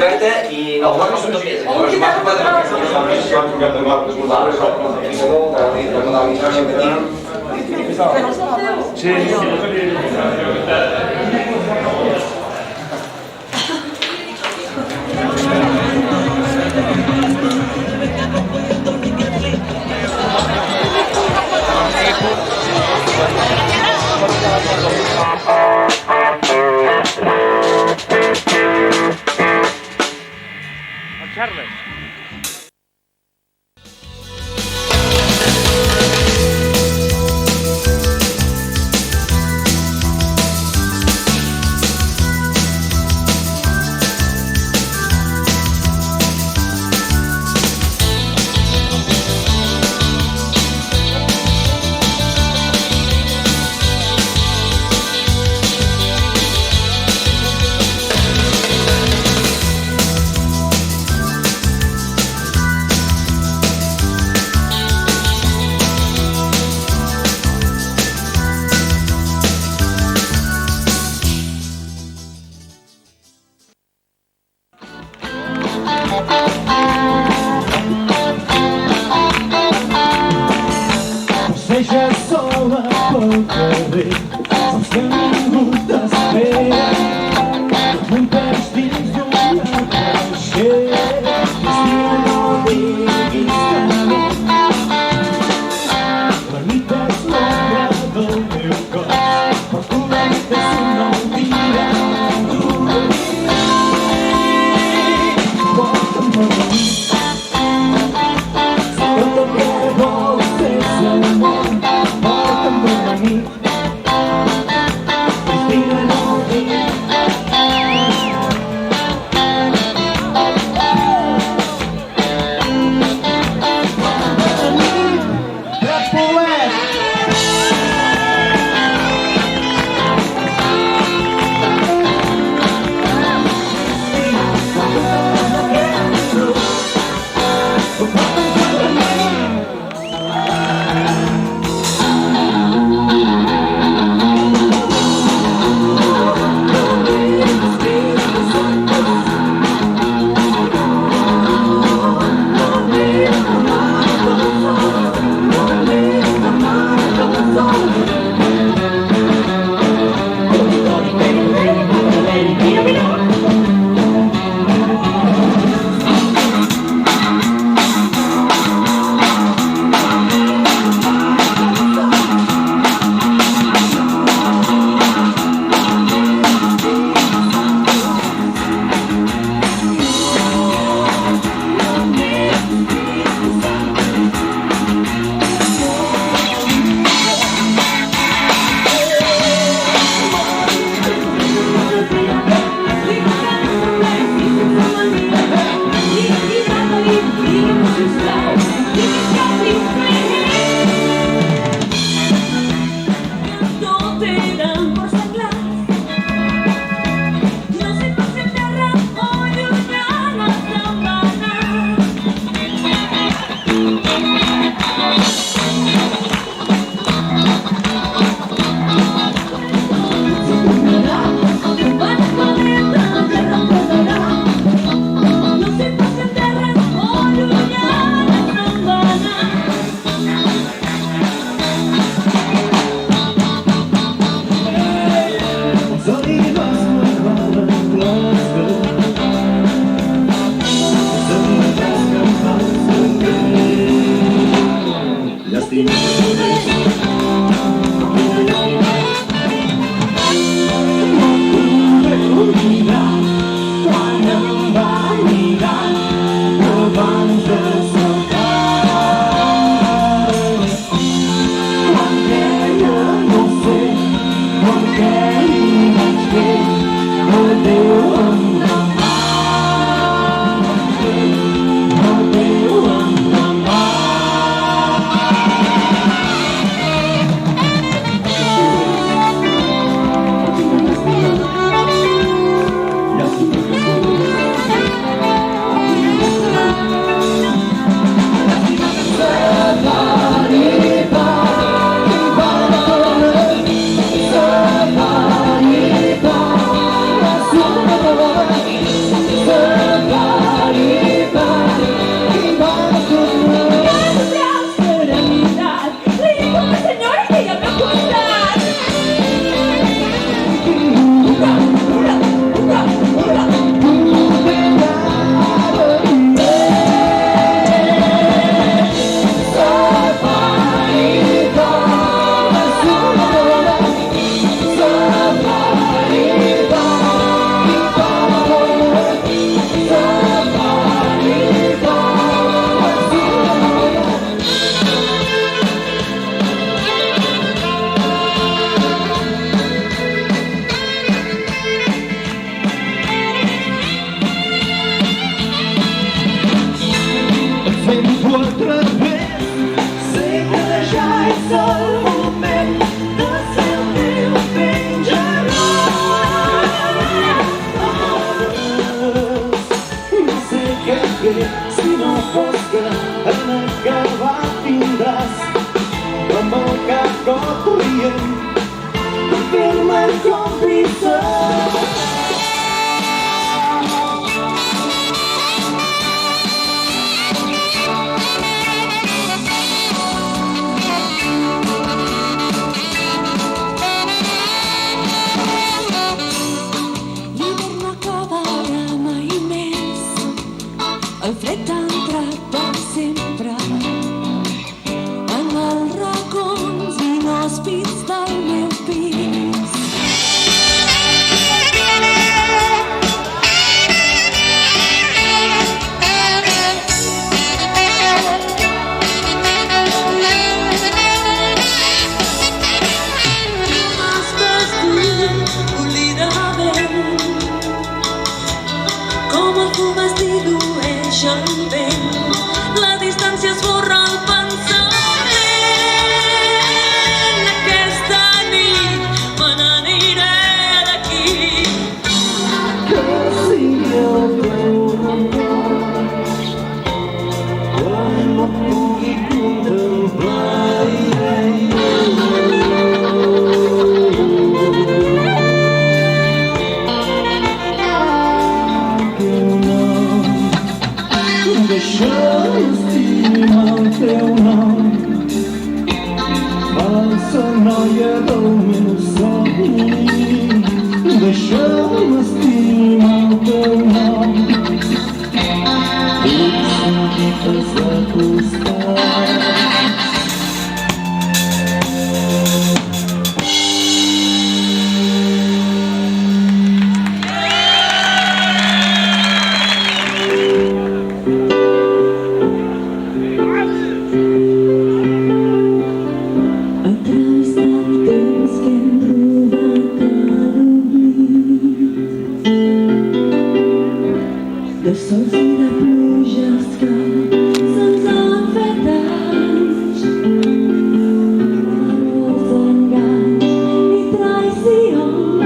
Słuchajte i no właśnie to wiedzę. Charles. fosca en acabat tindràs la boca corrient per fer-me còmplice. El fred ha entrat per sempre en els racons inhòspits del meu pis. M'has vestit olida vent, com el fum es dilueix el vent, la distància esborra el pensament. Aquesta nit me n'aniré d'aquí. Que sigui el teu amor quan no pugui contemplar. Deixa'm estimar el teu nom, falsa noia del meu somni. Deixa'm estimar el teu nom, vull sentir-te's al costat. De sols i de pluges que se'ns han fet anys, errors, enganys i traïcions,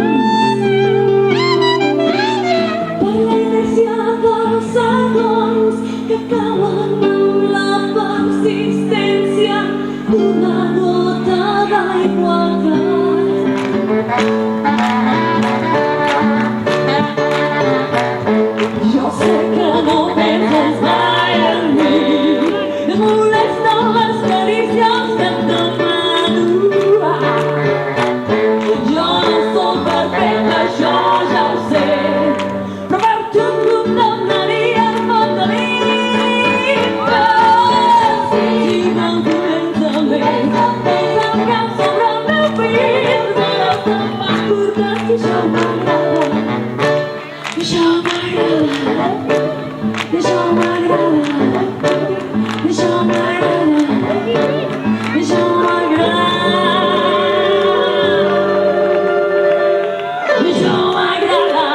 per la inèrcia dels segons que cauen amb la persistència d'una gota d'aigua que jo sé que no penses mai en mi, no molesten les carícies que et demano. Jo no soc perfecta, això ja ho sé, però per tu em condemnaria a mort de vida. Si m'enfrontem també, posa el cap sobre el meu pit, de les tampes curtes i això m'agrada. Això m'agrada, això m'agrada, això m'agrada, això m'agrada, això m'agrada.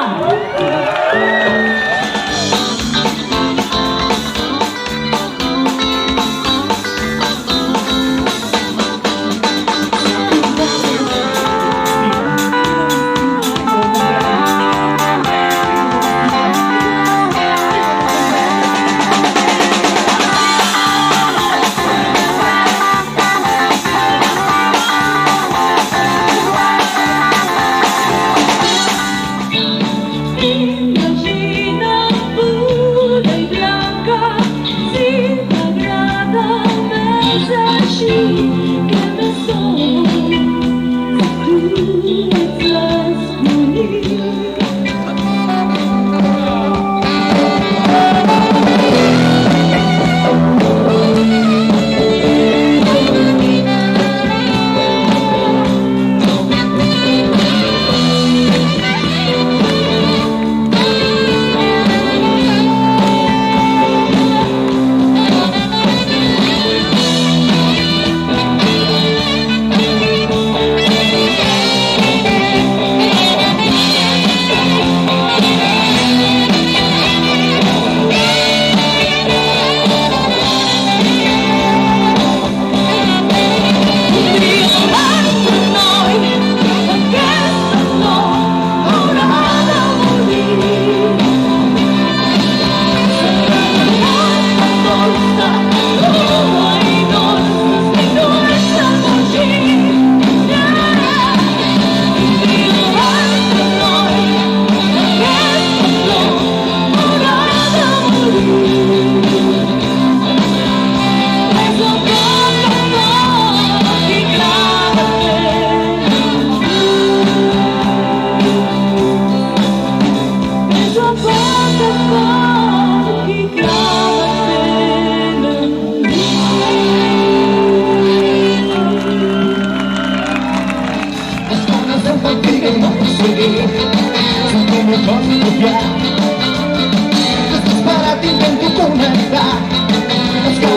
Imagina pura i blanca, si t'agrada més així, que més som, tu ets l'escollit.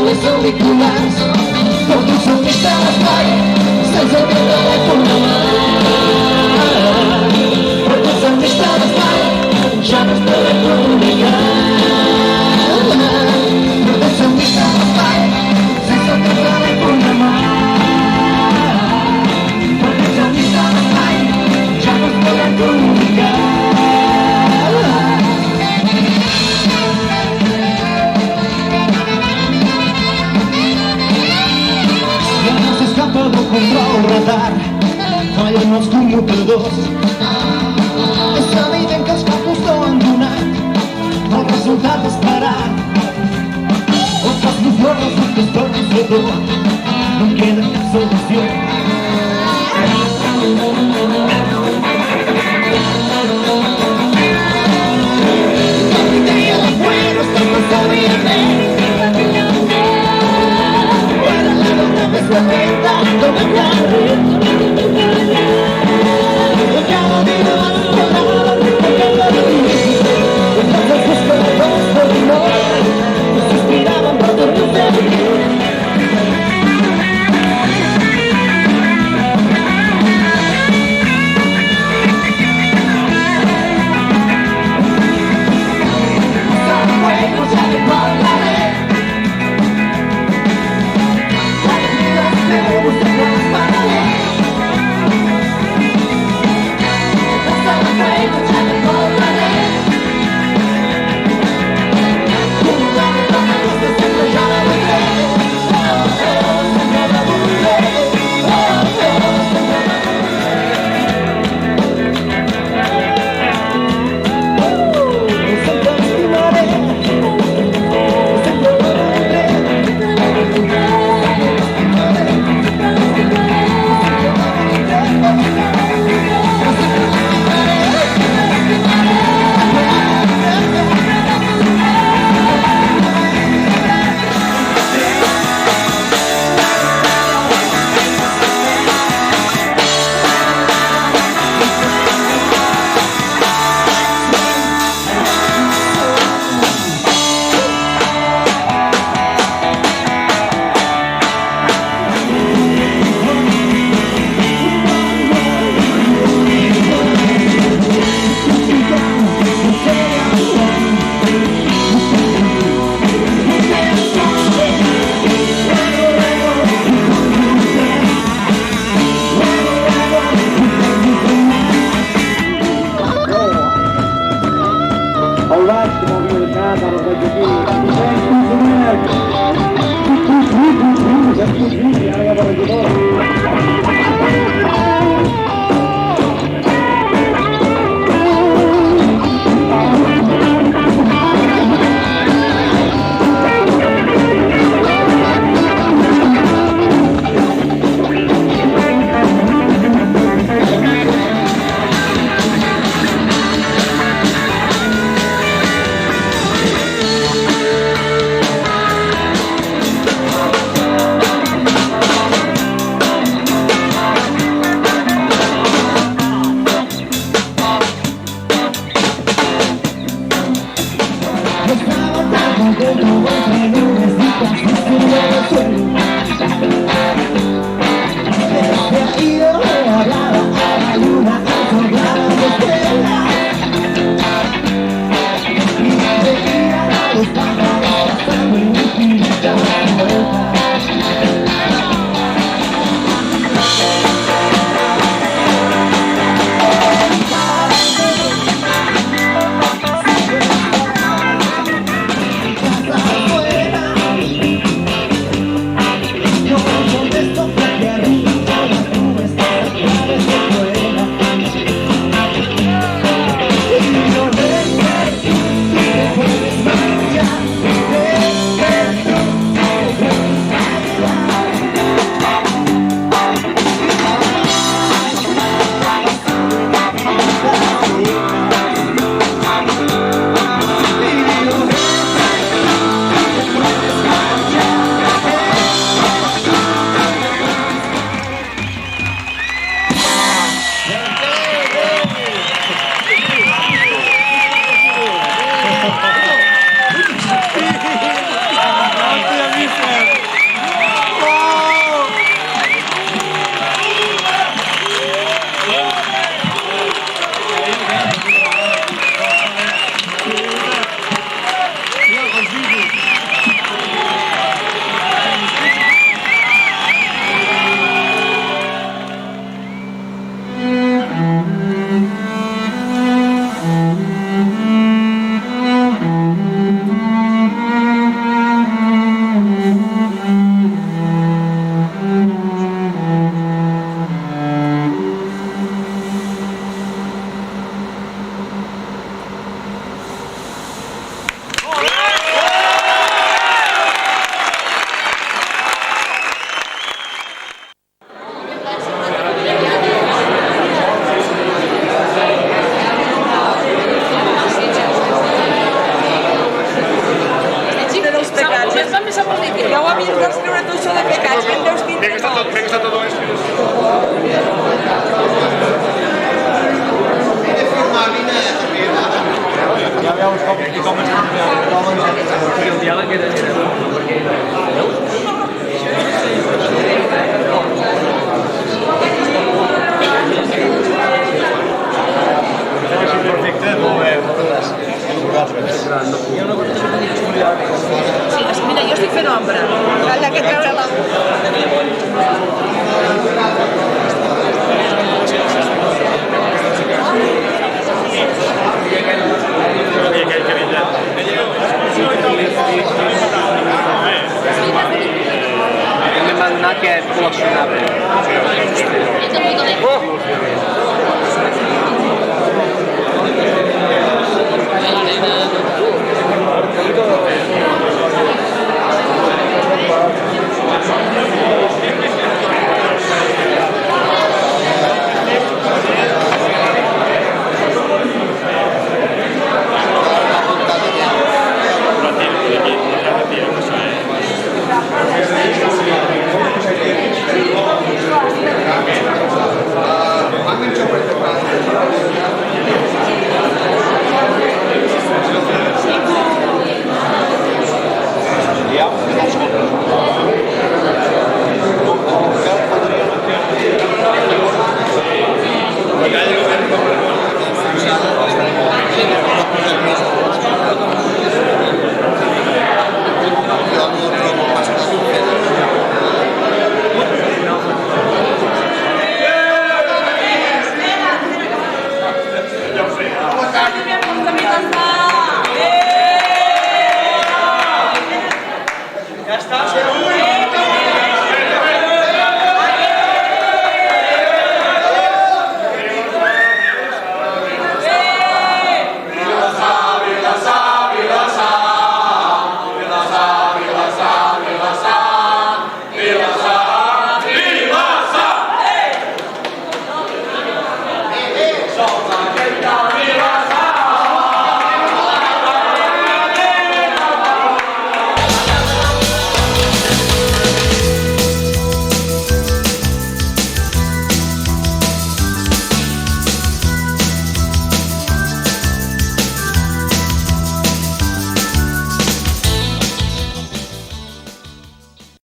canciones auriculares, por tus sonrisas hay senza de telefonamar. Por tus sonrisas hay ya no estoy comunicar. Por tus sonrisas hay senza de telefonamar. Por tus sonrisas hay ya no estoy comunicar. Contra el radar, fallen-nos commutadors. És evident que els capos t'ho han donat, el resultat esperat. On fas millor resultes per vencedor, no em queda cap solució. escriure tu això de pecats, que en deus tindre molts. Bé que està tot escrit. Ja veus com es El diàleg era perquè... perfecte, molt bé, moltes gràcies. Sí, mira, jo estic fent ombra. Calla que treure la... Hem de m'adonar que col·leccionava.